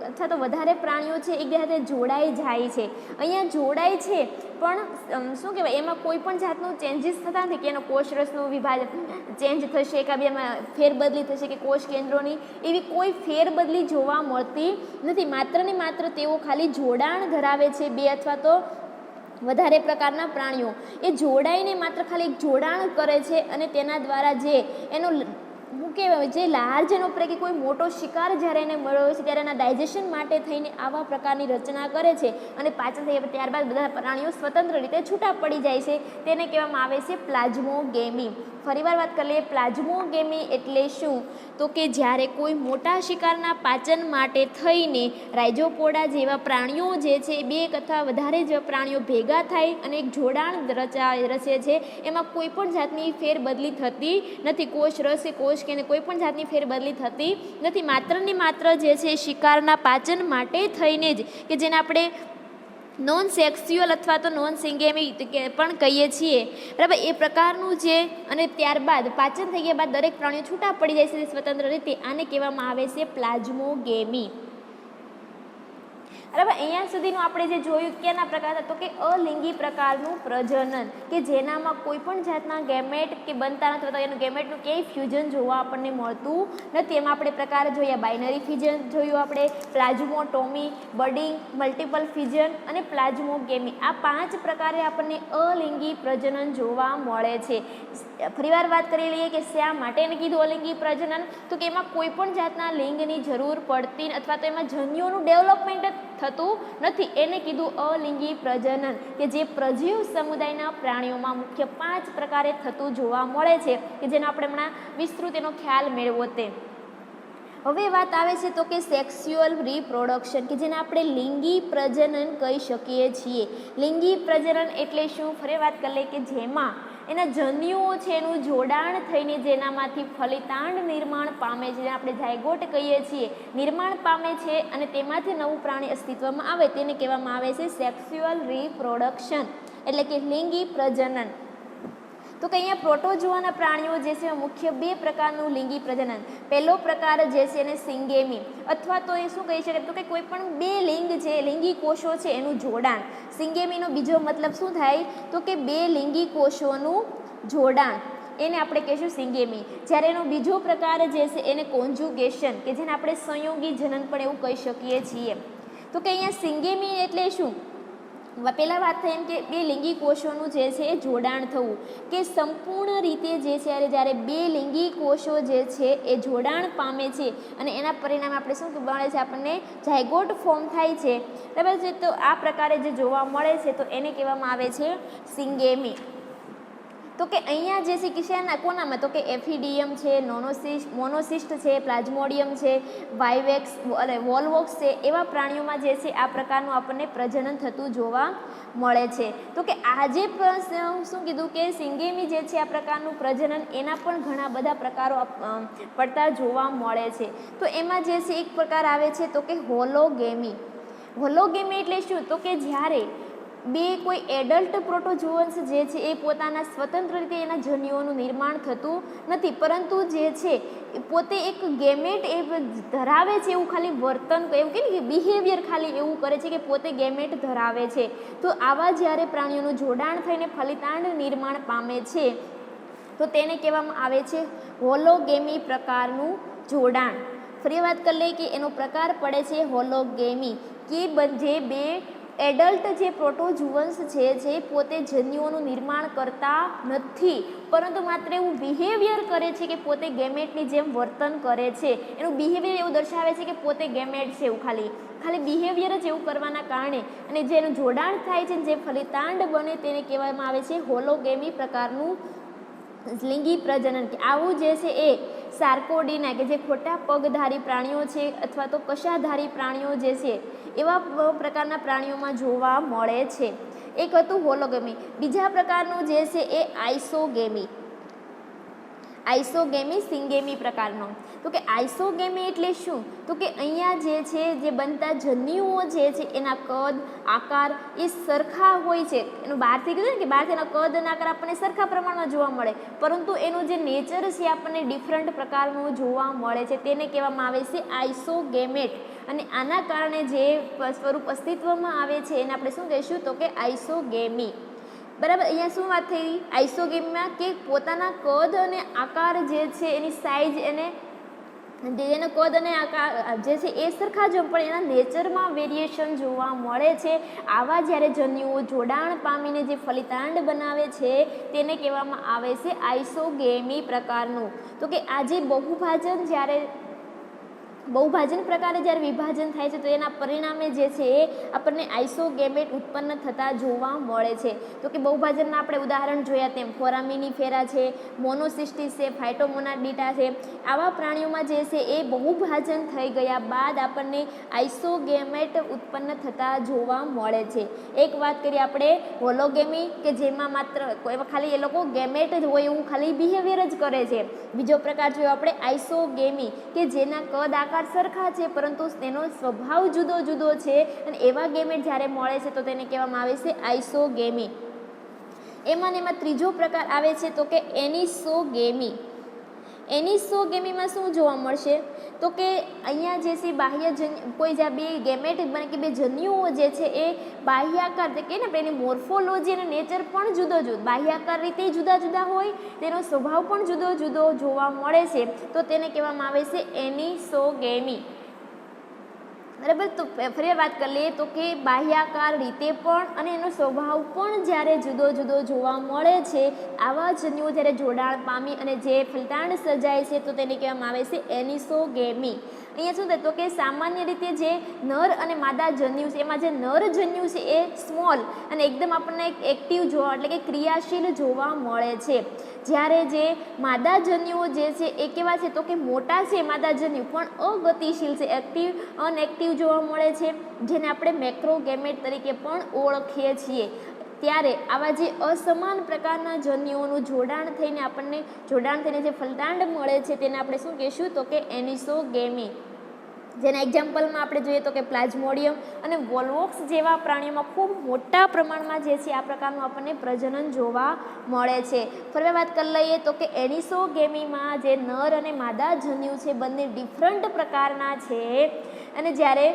અથવા તો વધારે પ્રાણીઓ છે એક સાથે જોડાઈ જાય છે. અહીંયા જોડાય છે પણ શું કહેવાય એમાં કોઈ પણ જાતનું ચેન્જીસ થતા નથી કે એનો કોષરસનું વિભાજન ચેન્જ થશે કે એમાં ફેરબદલી થશે કે કોષ કેન્દ્રોની એવી કોઈ ફેરબદલી જોવા મળતી નથી. માત્ર ને માત્ર તેઓ ખાલી જોડાણ ધરાવે છે બે અથવા તો વધારે પ્રકારના પ્રાણીઓ એ જોડાઈને માત્ર ખાલી જોડાણ કરે છે અને તેના દ્વારા જે એનો શું કહેવાય જે લાર્જ એનો કે કોઈ મોટો શિકાર જ્યારે એને મળ્યો છે ત્યારે એના ડાયજેશન માટે થઈને આવા પ્રકારની રચના કરે છે અને પાચન થઈ ત્યારબાદ બધા પ્રાણીઓ સ્વતંત્ર રીતે છૂટા પડી જાય છે. તેને કહેવામાં આવે છે પ્લાઝ્મોગેમી. ફરીવાર વાત કરી લઈએ, પ્લાઝ્મોગેમી એટલે શું તો કે જ્યારે કોઈ મોટા શિકારના પાચન માટે થઈને રાઇઝોપોડા જેવા પ્રાણીઓ જે છે બે અથવા વધારે જેવા પ્રાણીઓ ભેગા થાય અને એક જોડાણ રચે છે એમાં કોઈ પણ જાતની ફેરબદલી થતી નથી. કોષ રસ કે કોષ કે કોઈ પણ જાતની ફેરબદલી થતી નથી. માત્ર ને માત્ર જે છે શિકારના પાચન માટે થઈને જ કે જેને આપણે નોન સેક્સ્યુઅલ અથવા તો નોન સિંગેમી પણ કહીએ છીએ, બરાબર, એ પ્રકારનું જે અને ત્યારબાદ પાચન થઈ ગયા બાદ દરેક પ્રાણીઓ છૂટા પડી જાય છે સ્વતંત્ર રીતે, આને કહેવામાં આવે છે પ્લાઝ્મોગેમી. બરાબર. અહીંયા સુધીનું આપણે જે જોયું કેના પ્રકાર તો કે અલિંગી પ્રકારનું પ્રજનન કે જેનામાં કોઈ પણ જાતના ગેમેટ કે બનતા નથી અથવા એનું ગેમેટનું ક્યાંય ફ્યુઝન જોવા આપણને મળતું નથી. એમાં આપણે પ્રકાર જોયા બાઇનરી ફ્યુઝન જોયું, આપણે પ્લાઝ્મોટોમી, બડિંગ, મલ્ટિપલ ફ્યુઝન અને પ્લાઝ્મોગેમી. આ 5 પ્રકારે આપણને અલિંગી પ્રજનન જોવા મળે છે. ફરીવાર વાત કરી લઈએ કે શા માટે એને કીધું અલિંગી પ્રજનન તો કે એમાં કોઈ પણ જાતના લિંગની જરૂર પડતી અથવા તો એમાં જન્યુઓનું ડેવલપમેન્ટ થતું નથી. એને કીધું અલિંગી પ્રજનન કે જે પ્રજીવ સમુદાયના પ્રાણીઓમાં મુખ્ય 5 પ્રકારે થતું જોવા મળે છે કે જેનો આપણે હમણાં વિસ્તૃત એનો ખ્યાલ મેળવો તે. હવે વાત આવે છે તો કે સેક્સ્યુઅલ રિપ્રોડક્શન કે જેને આપણે લિંગી પ્રજનન કહી શકીએ છીએ. લિંગી પ્રજનન એટલે શું? ફરી વાત કરી લઈએ કે જેમાં એના જન્યુઓ છે એનું જોડાણ થઈને જેનામાંથી ફલિતાંડ નિર્માણ પામે છે, જેને આપણે ઝાયગોટ કહીએ છીએ, નિર્માણ પામે છે અને તેમાંથી નવું પ્રાણી અસ્તિત્વમાં આવે તેને કહેવામાં આવે છે સેક્સ્યુઅલ રિપ્રોડક્શન એટલે કે લિંગી પ્રજનન. તો કે અહીંયા પ્રોટોઝોઆના પ્રાણીઓ જે છે મુખ્ય 2 પ્રકારનું લિંગી પ્રજનન. પહેલો પ્રકાર જે છે એને સિંગેમી અથવા તો એ શું કહી શકાય તો કે કોઈ પણ 2 લિંગ છે લિંગી કોષો છે એનું જોડાણ. સિંગેમીનો બીજો મતલબ શું થાય તો કે 2 લિંગી કોષોનું જોડાણ, એને આપણે કહીશું સિંગેમી. જ્યારે એનો બીજો પ્રકાર જે છે એને કોન્જુગેશન કે જેને આપણે સંયોગી જનન પણ એવું કહી શકીએ છીએ. તો કે અહીંયા સિંગેમી એટલે શું? પહેલાં વાત થઈ એમ કે બે લિંગી કોષોનું જે છે એ જોડાણ થવું, કે સંપૂર્ણ રીતે જે છે જ્યારે બે લિંગી કોષો જે છે એ જોડાણ પામે છે અને એના પરિણામે આપણે શું મળે છે, આપણને ઝાયગોટ ફોર્મ થાય છે, બરાબર છે. તો આ પ્રકારે જે જોવા મળે છે તો એને કહેવામાં આવે છે સિંગેમી. તો કે અહીંયા જે છે કિસ્સાના કોનામાં, તો કે એફિડિયમ છે, મોનોસિસ્ટ છે, પ્લાઝ્મોડિયમ છે, વાઇવેક્સ અને વોલ્વોક્સ છે, એવા પ્રાણીઓમાં જે છે આ પ્રકારનું આપણને પ્રજનન થતું જોવા મળે છે. તો કે આજે શું કીધું કે સિંગેમી જે છે આ પ્રકારનું પ્રજનન, એના પણ ઘણા બધા પ્રકારો પડતા જોવા મળે છે. તો એમાં જે છે એક પ્રકાર આવે છે તો કે હોલોગેમી. હોલોગેમી એટલે શું? તો કે જ્યારે બે કોઈ એડલ્ટ પ્રોટોઝોઅન્સ જે છે એ પોતાના સ્વતંત્ર રીતે એના જન્યુઓનું નિર્માણ થતું નથી, પરંતુ જે છે પોતે એક ગેમેટ એ ધરાવે છે એવું ખાલી વર્તન, એવું કે બિહેવિયર ખાલી એવું કરે છે કે પોતે ગેમેટ ધરાવે છે. તો આવા જ્યારે પ્રાણીઓનું જોડાણ થઈને ફલિતાંડ નિર્માણ પામે છે તો તેને કહેવામાં આવે છે હોલોગેમી પ્રકારનું જોડાણ. ફરી વાત કરી લઈએ કે એનો પ્રકાર પડે છે હોલોગેમી, કે જે બે એડલ્ટ જે પ્રોટોઝોઅન્સ છે પોતે જન્યુઓનું નિર્માણ કરતા નથી, પરંતુ માત્ર એવું બિહેવિયર કરે છે કે પોતે ગેમેટની જેમ વર્તન કરે છે. એનું બિહેવિયર એવું દર્શાવે છે કે પોતે ગેમેટ છે, એવું ખાલી બિહેવિયર જ એવું કરવાના કારણે અને જેનું જોડાણ થાય છે, જે ફલિતાંડ બને તેને કહેવામાં આવે છે હોલોગેમી પ્રકારનું લિંગી પ્રજનન. આવું જે છે એ સાર્કોડિના કે જે ખોટા પગધારી પ્રાણીઓ છે અથવા તો કશાધારી પ્રાણીઓ જે છે એવા પ્રકારના પ્રાણીઓમાં જોવા મળે છે. એક હતું હોલોગેમી. બીજા પ્રકારનું જે છે એ આઇસોગેમી. આઇસોગેમી સિંગેમી પ્રકારનો. તો કે આઇસોગેમી એટલે શું? તો કે અહીંયા જે છે જે બનતા જન્યુઓ જે છે એના કદ, આકાર એ સરખા હોય છે. એનું બહારથી કીધું ને કે બહારથી એના કદ અને આકાર આપણને સરખા પ્રમાણમાં જોવા મળે, પરંતુ એનું જે નેચર છે આપણને ડિફરન્ટ પ્રકારનું જોવા મળે છે. તેને કહેવામાં આવે છે આઇસોગેમેટ. અને આના કારણે જે સ્વરૂપ અસ્તિત્વમાં આવે છે એને આપણે શું કહીશું? તો કે આઇસોગેમી. બરાબર. અહીંયા શું વાત થઈ? આઇસોગેમીમાં કે પોતાના કદ અને આકાર જે છે એની સાઇઝ એને જેનો કદ અને આકાર જે છે એ સરખા જ પણ એના નેચરમાં વેરિએશન જોવા મળે છે. આવા જ્યારે જન્યુઓ જોડાણ પામીને જે ફલિતાંડ બનાવે છે તેને કહેવામાં આવે છે આઇસોગેમી પ્રકારનું. તો કે આજે બહુભાજન પ્રકારે જ્યારે વિભાજન થાય છે તો એના પરિણામે જે છે એ આપણને આઇસોગેમેટ ઉત્પન્ન થતા જોવા મળે છે. તો કે બહુભાજનના આપણે ઉદાહરણ જોયા તેમ ફોરામિનીફેરા છે, મોનોસિસ્ટિસ છે, ફાઇટોમોનાડિટા છે. આવા પ્રાણીઓમાં જે છે એ બહુભાજન થઈ ગયા બાદ આપણને આઇસોગેમેટ ઉત્પન્ન થતા જોવા મળે છે. એક વાત કરીએ આપણે હોલોગેમી, કે જેમાં માત્ર ખાલી એ લોકો ગેમેટ જ હોય એવું ખાલી બિહેવિયર જ કરે છે. બીજો પ્રકાર જોયો આપણે આઇસોગેમી, કે જેના કદ આકાર સરખા છે પરંતુ તેનો સ્વભાવ જુદો જુદો છે, અને એવા ગેમેટ જ્યારે મળે છે તો તેને કહેવામાં આવે છે આઇસોગેમી. એમાં ત્રીજો પ્રકાર આવે છે તો કે એનિસોગેમી. એનિસોગેમીમાં શું જોવા મળશે? તો કે અહીંયા જે છે બાહ્ય કોઈ જ્યાં બે ગેમેટ બને કે બે જન્યુઓ જે છે એ બાહ્યાકાર કે ને એની મોર્ફોલોજી અને નેચર પણ જુદો બાહ્યાકાર રીતે જુદા જુદા હોય, તેનો સ્વભાવ પણ જુદો જુદો જોવા મળે છે, તો તેને કહેવામાં આવે છે એનિસોગેમી. બરાબર. તો ફરી વાત કરી લઈએ તો કે બાહ્યાકાર રીતે પણ અને એનો સ્વભાવ પણ જ્યારે જુદો જુદો જોવા મળે છે, આવા જન્યુઓ જ્યારે જોડાણ પામી અને જે ફલિતાંડ સર્જાય છે તો તેને કહેવામાં આવે છે એનિસોગેમી. અહીંયા શું થાય? તો કે સામાન્ય રીતે જે નર અને માદા જન્યુ છે એમાં જે નર જન્યુ છે એ સ્મોલ અને એકદમ આપણને એક્ટિવ જોવા એટલે કે ક્રિયાશીલ જોવા મળે છે, જ્યારે જે માદા જન્યુઓ જે છે એ કેવા છે? તો કે મોટા છે માદા જન્યુ પણ અગતિશીલ છે, અનએક્ટિવ જોવા મળે છે, જેને આપણે મેક્રોગેમેટ તરીકે પણ ઓળખીએ છીએ. ત્યારે આવા જે અસમાન પ્રકારના જન્યુઓનું જોડાણ થઈને જે ફલિતાંડ મળે છે તેને આપણે શું કહીશું? તો કે એનિસોગેમી. જેના એક્ઝામ્પલમાં આપણે જોઈએ તો કે પ્લાઝ્મોડિયમ અને વોલ્વોક્સ જેવા પ્રાણીઓમાં ખૂબ મોટા પ્રમાણમાં જે છે આ પ્રકારનું આપણને પ્રજનન જોવા મળે છે. ફરી વાત કરી લઈએ તો કે એનિસોગેમીમાં જે નર અને માદા જન્યુ છે બંને ડિફરન્ટ પ્રકારના છે, અને જ્યારે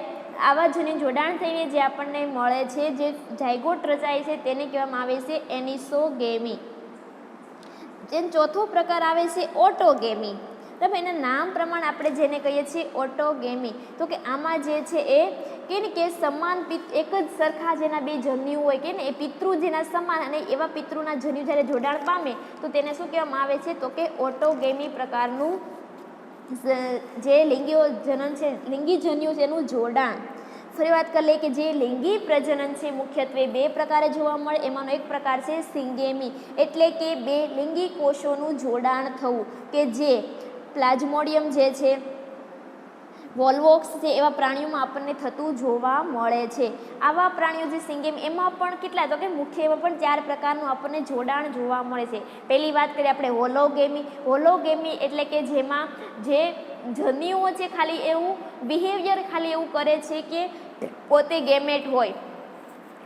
આવા જન્યુ જોડાણ થઈને જે આપણને મળે છે, જે ઝાયગોટ રચાય છે તેને કહેવામાં આવે છે એનિસોગેમી. જેનો ચોથો પ્રકાર આવે છે ઓટોગેમી. બરાબર. એના નામ પ્રમાણે આપણે જેને કહીએ છીએ ઓટોગેમી. તો કે આમાં જે છે એ કે ને કે સમાન એક જ સરખા જેના બે જન્યુ હોય કે ને એ પિતૃ જેના સમાન અને એવા પિતૃના જન્યુ જ્યારે જોડાણ પામે તો તેને શું કહેવામાં આવે છે? તો કે ઓટોગેમી પ્રકારનું જે લિંગીઓ જનન છે, લિંગી જન્યુ છે એનું જોડાણ. ફરી વાત કરી લઈએ કે જે લિંગી પ્રજનન છે મુખ્યત્વે બે પ્રકારે જોવા મળે. એમાંનો એક પ્રકાર છે સિંગેમી, એટલે કે બે લિંગી કોષોનું જોડાણ થવું, કે જે પ્લાઝ્મોડિયમ જે છે, વોલ્વોક્સ છે એવા પ્રાણીઓમાં આપણને થતું જોવા મળે છે. આવા પ્રાણીઓ જે સિંગેમી એમાં પણ કેટલા? તો કે મુખ્ય એમાં પણ 4 પ્રકારનું આપણને જોડાણ જોવા મળે છે. પહેલી વાત કરીએ આપણે હોલોગેમી. હોલોગેમી એટલે કે જેમાં જે જન્યુઓ છે ખાલી એવું બિહેવિયર ખાલી એવું કરે છે કે પોતે ગેમેટ હોય,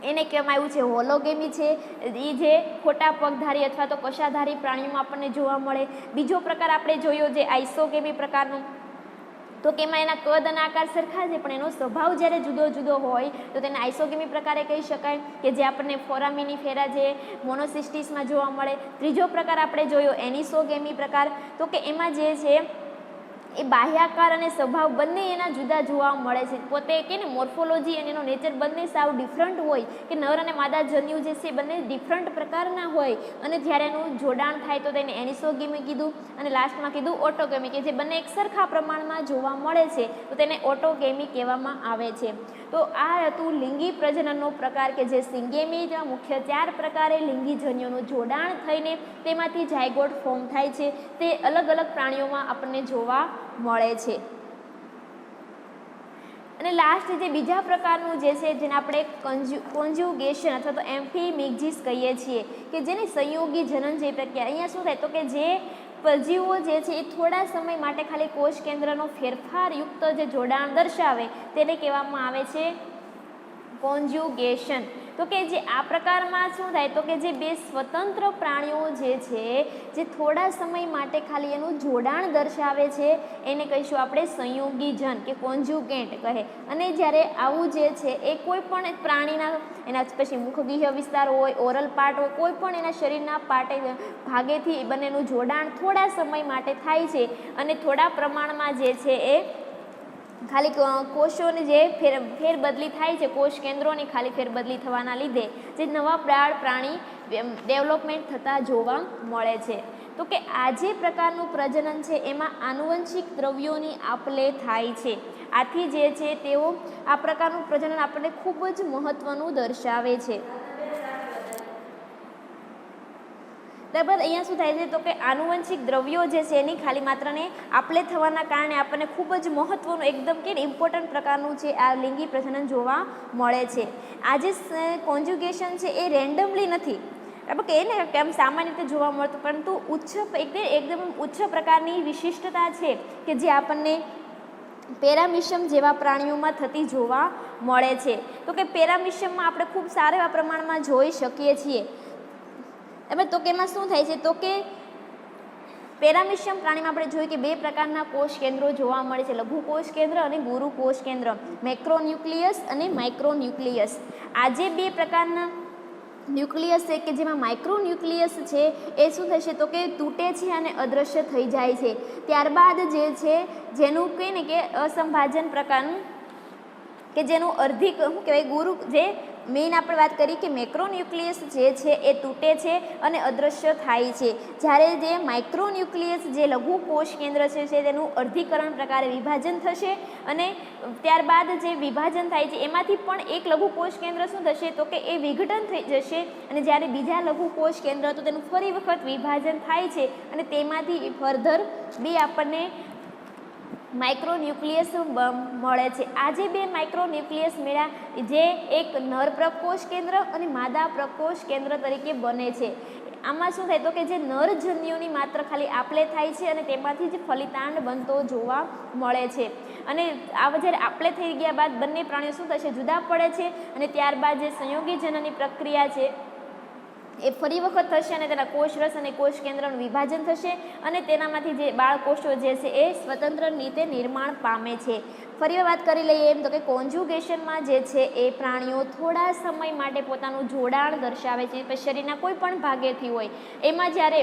એને કહેવામાં આવ્યું છે હોલોગેમી છે. એ જે ખોટા પગધારી અથવા તો કશાધારી પ્રાણીઓમાં આપણને જોવા મળે. બીજો પ્રકાર આપણે જોયો જે આઇસોગેમી પ્રકારનો, તો કે એમાં એના કદ અને આકાર સરખા છે પણ એનો સ્વભાવ જ્યારે જુદો જુદો હોય તો તેને આઇસોગેમી પ્રકારે કહી શકાય, કે જે આપણને ફોરામિનીફેરા જે મોનોસિસ્ટિસમાં જોવા મળે. ત્રીજો પ્રકાર આપણે જોયો એનિસોગેમી પ્રકાર, તો કે એમાં જે છે એ બાહ્યાકાર અને સ્વભાવ બંને એના જુદા જોવા મળે છે. પોતે કે ને મોર્ફોલોજી અને એનો નેચર બંને સાવ ડિફરન્ટ હોય, કે નર અને માદા જન્યુ જે છે બંને ડિફરન્ટ પ્રકારના હોય અને જ્યારે એનું જોડાણ થાય તો તેને એનિસોગેમી કીધું. અને લાસ્ટમાં કીધું ઓટોગેમી, કે જે બંને એક સરખા પ્રમાણમાં જોવા મળે છે તો તેને ઓટોગેમી કહેવામાં આવે છે. તો આ હતું લિંગી પ્રજનનનો પ્રકાર, કે જે સિંગેમી જેવા મુખ્ય 4 પ્રકારે લિંગી જન્યુનું જોડાણ થઈને તેમાંથી ઝાયગોટ ફોર્મ થાય છે. તે અલગ અલગ પ્રાણીઓમાં આપણને જોવા મળે છે. અને લાસ્ટ જે બીજા પ્રકારનું જે છે જેને આપણે કોન્જ્યુગેશન અથવા તો એમ્ફીમિક્સિસ કહીએ છીએ, કે જેને સંયોગી જનન જે પ્રક્રિયા. અહીંયા શું થાય? તો કે જે પરજીવો જે છે એ થોડા સમય માટે ખાલી કોષ કેન્દ્રનો ફેરફારયુક્ત જે જોડાણ દર્શાવે તેને કહેવામાં આવે છે કોન્જ્યુગેશન. તો કે જે આ પ્રકારમાં શું થાય? તો કે જે બે સ્વતંત્ર પ્રાણીઓ જે છે જે થોડા સમય માટે ખાલી એનું જોડાણ દર્શાવે છે એને કહીશું આપણે સંયોગી જન કે કોન્જ્યુગેન્ટ કહે. અને જ્યારે આવું જે છે એ કોઈ પણ પ્રાણીના એના પછી મુખગીય વિસ્તાર હોય, ઓરલ પાર્ટ હોય, કોઈ પણ એના શરીરના ભાગેથી બંનેનું જોડાણ થોડા સમય માટે થાય છે અને થોડા પ્રમાણમાં જે છે એ ખાલી કોષોની જે ફેરબદલી થાય છે, કોષ કેન્દ્રોની ખાલી ફેરબદલી થવાના લીધે જે નવા બાળ પ્રાણી ડેવલપમેન્ટ થતા જોવા મળે છે. તો કે આ જે પ્રકારનું પ્રજનન છે એમાં આનુવંશિક દ્રવ્યોની આપલે થાય છે. આથી જે છે તેઓ આ પ્રકારનું પ્રજનન આપણને ખૂબ જ મહત્વનું દર્શાવે છે. ત્યારબાદ અહીંયા શું થાય છે? તો કે આનુવંશિક દ્રવ્યો જે છે એની ખાલી માત્રને આપલે થવાના કારણે આપણને ખૂબ જ મહત્વનું એકદમ કે ઇમ્પોર્ટન્ટ પ્રકારનું છે આ લિંગી પ્રજનન જોવા મળે છે. આ જે કોન્જ્યુગેશન છે એ રેન્ડમલી નથી, બરાબર, કે એને કેમ સામાન્ય રીતે જોવા મળતું, પરંતુ એકદમ ઉચ્ચ પ્રકારની વિશિષ્ટતા છે કે જે આપણને પેરામિશિયમ જેવા પ્રાણીઓમાં થતી જોવા મળે છે. તો કે પેરામિશિયમમાં આપણે ખૂબ સારા એવા પ્રમાણમાં જોઈ શકીએ છીએ. તો કે એમાં શું થાય છે? તો કે પેરામિશિયમ પ્રાણીમાં આપણે જોયું કે બે પ્રકારના કોષ કેન્દ્રો જોવા મળે છે, લઘુ કોષ કેન્દ્ર અને ગુરુ કોષ કેન્દ્ર, મેક્રોન્યુક્લિયસ અને માઇક્રોન્યુક્લિયસ. આ જે બે પ્રકારના ન્યુક્લિયસ છે કે જેમાં માઇક્રોન્યુક્લિયસ છે એ શું થશે? તો કે તૂટે છે અને અદૃશ્ય થઈ જાય છે. ત્યારબાદ જે છે જેનું કહે ને કે અસંભાજન પ્રકારનું કે જેનું અર્ધિક શું કહેવાય ગુરુ જે મેઇન આપણે વાત કરી કે મેક્રોન્યુક્લિયસ જે છે એ તૂટે છે અને અદૃશ્ય થાય છે. જ્યારે જે માઇક્રોન્યુક્લિયસ જે લઘુ કોષ કેન્દ્ર છે તેનું અર્ધીકરણ પ્રકારે વિભાજન થશે અને ત્યારબાદ જે વિભાજન થાય છે એમાંથી પણ એક લઘુ કોષ કેન્દ્ર શું થશે? તો કે એ વિઘટન થઈ જશે અને જ્યારે બીજા લઘુ કોષ કેન્દ્ર તો તેનું ફરી વખત વિભાજન થાય છે અને તેમાંથી ફર્ધર બે આપણને માઇક્રોન્યુક્લિયસ મળે છે. આ જે બે માઇક્રોન્યુક્લિયસ મળ્યા જે એક નર પ્રકોષ કેન્દ્ર અને માદા પ્રકોષ કેન્દ્ર તરીકે બને છે. આમાં શું થાય? તો કે જે નર જન્યુની માત્ર ખાલી આપલે થાય છે અને તેમાંથી જ ફલિતાંડ બનતો જોવા મળે છે. અને આ જ્યારે આપલે થઈ ગયા બાદ બંને પ્રાણીઓ શું થશે? જુદા પડે છે અને ત્યારબાદ જે સંયોગી જનનની પ્રક્રિયા છે એ ફરી વખત થશે અને તેના કોષરસ અને કોષ કેન્દ્રનું વિભાજન થશે અને તેનામાંથી જે બાળકોષો જે છે એ સ્વતંત્ર રીતે નિર્માણ પામે છે. ફરી વાત કરી લઈએ એમ તો કે કોન્જ્યુગેશનમાં જે છે એ પ્રાણીઓ થોડા સમય માટે પોતાનું જોડાણ દર્શાવે છે, શરીરના કોઈ પણ ભાગેથી હોય એમાં જ્યારે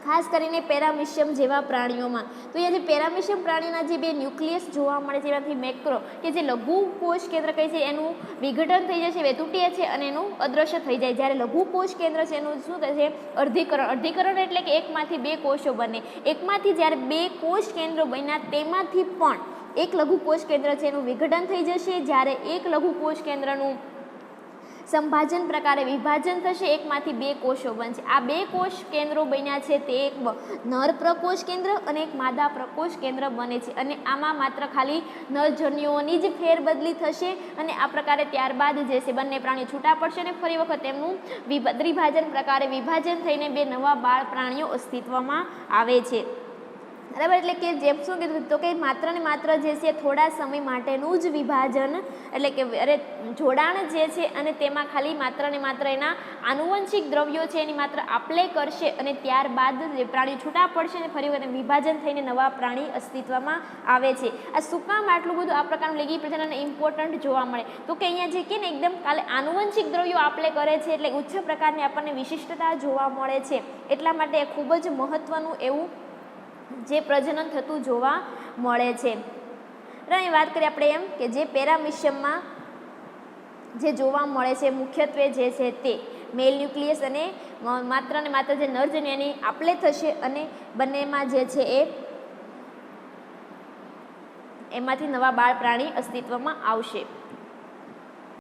ખાસ કરીને પેરામિશિયમ જેવા પ્રાણીઓમાં. તો અહીંયા જે પેરામિશિયમ પ્રાણીઓના જે બે ન્યુક્લિયસ જોવા મળે છે એમાંથી મેક્રો કે જે લઘુ કોષ કેન્દ્ર કહે છે એનું વિઘટન થઈ જાય છે, તૂટે છે અને એનું અદ્રશ્ય થઈ જાય. જ્યારે લઘુ કોષ કેન્દ્ર છે એનું શું કહે છે? અર્ધીકરણ. અર્ધીકરણ એટલે કે એકમાંથી બે કોષો બને. એકમાંથી જ્યારે બે કોષ કેન્દ્રો બન્યા તેમાંથી પણ એક લઘુ કોષ કેન્દ્ર છે એનું વિઘટન થઈ જશે. જ્યારે એક લઘુ કોષ કેન્દ્રનું સંભાજન પ્રકારે વિભાજન થશે, એકમાંથી બે કોષો બનશે. આ બે કોષ કેન્દ્રો બન્યા છે તે એક નર પ્રકોષ કેન્દ્ર અને એક માદા પ્રકોષ કેન્દ્ર બને છે. અને આમાં માત્ર ખાલી નરજન્યુઓની જ ફેરબદલી થશે અને આ પ્રકારે ત્યારબાદ જે છે બંને પ્રાણીઓ છૂટા પડશે અને ફરી વખત તેમનું દ્વિભાજન પ્રકારે વિભાજન થઈને બે નવા બાળ પ્રાણીઓ અસ્તિત્વમાં આવે છે. બરાબર. એટલે કે જેમ શું કીધું તો કે માત્ર ને માત્ર જે છે થોડા સમય માટેનું જ વિભાજન, એટલે કે જોડાણ જે છે અને તેમાં ખાલી માત્ર ને માત્ર એના આનુવંશિક દ્રવ્યો છે એની માત્ર આપલે કરશે અને ત્યારબાદ જે પ્રાણી છૂટા પડશે અને ફરી વખત વિભાજન થઈને નવા પ્રાણી અસ્તિત્વમાં આવે છે. આ શું કામ આટલું બધું આ પ્રકારનું લિંગી પ્રજનન ઇમ્પોર્ટન્ટ જોવા મળે? તો કે અહીંયા જે કે ને એકદમ કાલે આનુવંશિક દ્રવ્યો આપલે કરે છે એટલે ઉચ્ચ પ્રકારની આપણને વિશિષ્ટતા જોવા મળે છે. એટલા માટે ખૂબ જ મહત્વનું એવું જે પ્રજનન થતું જોવા મળે છે. અહીં વાત કરીએ આપણે એમ કે જે પેરામિશિયમમાં જે જોવા મળે છે મુખ્યત્વે જે છે તે મેલ ન્યુક્લિયસ અને માત્ર ને માત્ર જે નરજન્યુ એની આપલે થશે અને બંનેમાં જે છે એમાંથી નવા બાળ પ્રાણી અસ્તિત્વમાં આવશે.